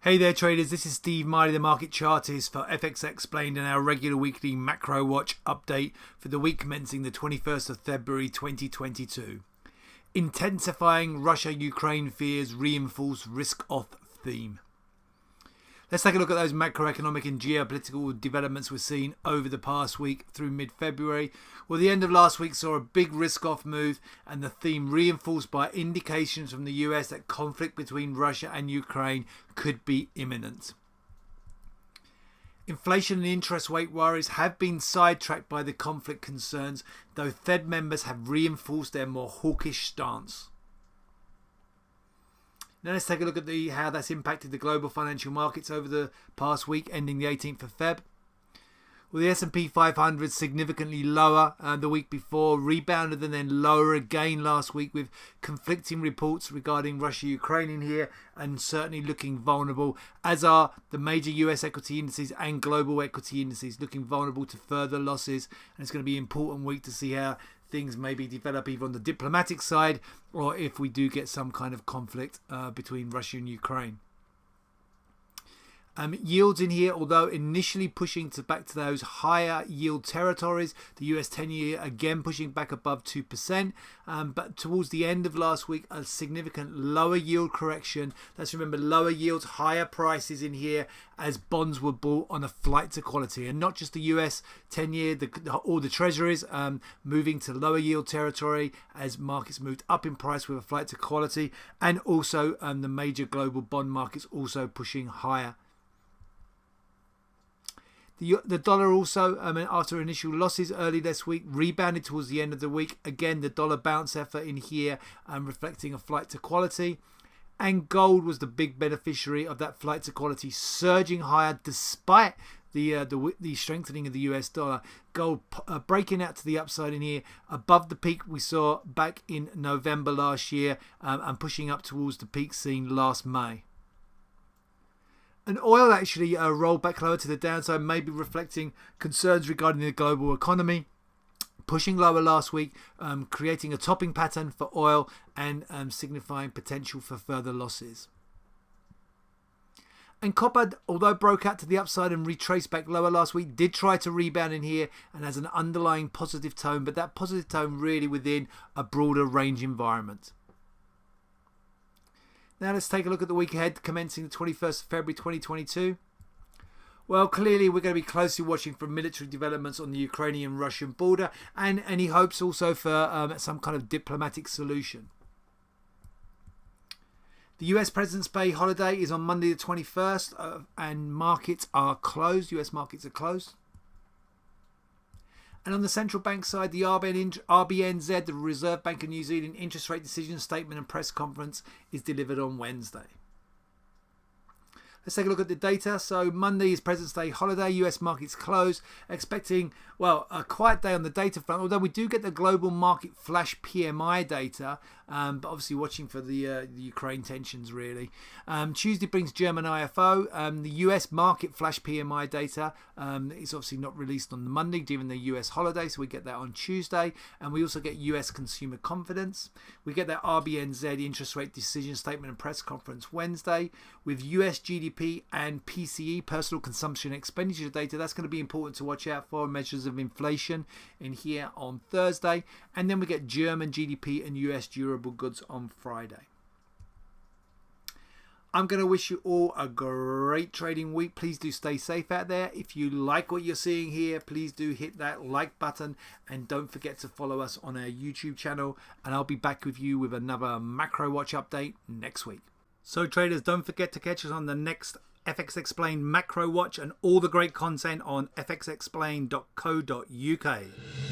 Hey there traders, this is Steve Miley, the market chartist for FX Explained, and our regular weekly MacroWatch update for the week commencing the 21st of February 2022. Intensifying Russia-Ukraine fears reinforce risk-off theme. Let's take a look at those macroeconomic and geopolitical developments we're seeing over the past week through mid-February. Well, the end of last week saw a big risk-off move, and the theme reinforced by indications from the US that conflict between Russia and Ukraine could be imminent. Inflation and interest rate worries have been sidetracked by the conflict concerns, though Fed members have reinforced their more hawkish stance. Now let's take a look at how that's impacted the global financial markets over the past week, ending the 18th of Feb. Well, the S&P 500 significantly lower the week before, rebounded and then lower again last week, with conflicting reports regarding Russia-Ukraine in here, and certainly looking vulnerable, as are the major US equity indices and global equity indices, looking vulnerable to further losses. And it's going to be an important week to see how things maybe develop either on the diplomatic side or if we do get some kind of conflict between Russia and Ukraine. Yields in here, although initially pushing back to those higher yield territories, the US 10-year again pushing back above 2%, but towards the end of last week, a significant lower yield correction. Let's remember, lower yields, higher prices in here as bonds were bought on a flight to quality, and not just the US 10-year, all the treasuries moving to lower yield territory as markets moved up in price with a flight to quality, and also the major global bond markets also pushing higher. The dollar also, after initial losses early this week, rebounded towards the end of the week. Again, the dollar bounce effort in here, reflecting a flight to quality. And gold was the big beneficiary of that flight to quality, surging higher despite the strengthening of the US dollar. Gold breaking out to the upside in here, above the peak we saw back in November last year, and pushing up towards the peak seen last May. And oil actually rolled back lower to the downside, maybe reflecting concerns regarding the global economy, pushing lower last week, creating a topping pattern for oil and signifying potential for further losses. And copper, although broke out to the upside and retraced back lower last week, did try to rebound in here and has an underlying positive tone, but that positive tone really within a broader range environment. Now let's take a look at the week ahead, commencing the 21st of February 2022. Well, clearly we're going to be closely watching for military developments on the Ukrainian-Russian border, and any hopes also for some kind of diplomatic solution. The US President's Day holiday is on Monday the 21st, and markets are closed. US markets are closed. And on the central bank side, the RBNZ, the Reserve Bank of New Zealand, interest rate decision statement and press conference is delivered on Wednesday. Let's take a look at the data. So Monday is President's Day holiday. US markets closed. Expecting, well, a quiet day on the data front, although we do get the global market flash PMI data, but obviously watching for the Ukraine tensions really. Tuesday brings German IFO. The US market flash PMI data is obviously not released on the Monday given the US holiday, so we get that on Tuesday. And we also get US consumer confidence. We get that RBNZ interest rate decision statement and press conference Wednesday, with US GDP and PCE, personal consumption expenditure data. That's going to be important to watch out for, measures of inflation in here on Thursday. And then we get German GDP and US durable goods on Friday. I'm going to wish you all a great trading week. Please do stay safe out there. If you like what you're seeing here, please do hit that like button, and don't forget to follow us on our YouTube channel, and I'll be back with you with another MacroWatch update next week. So traders, don't forget to catch us on the next FX Explained MacroWatch and all the great content on fxexplained.co.uk.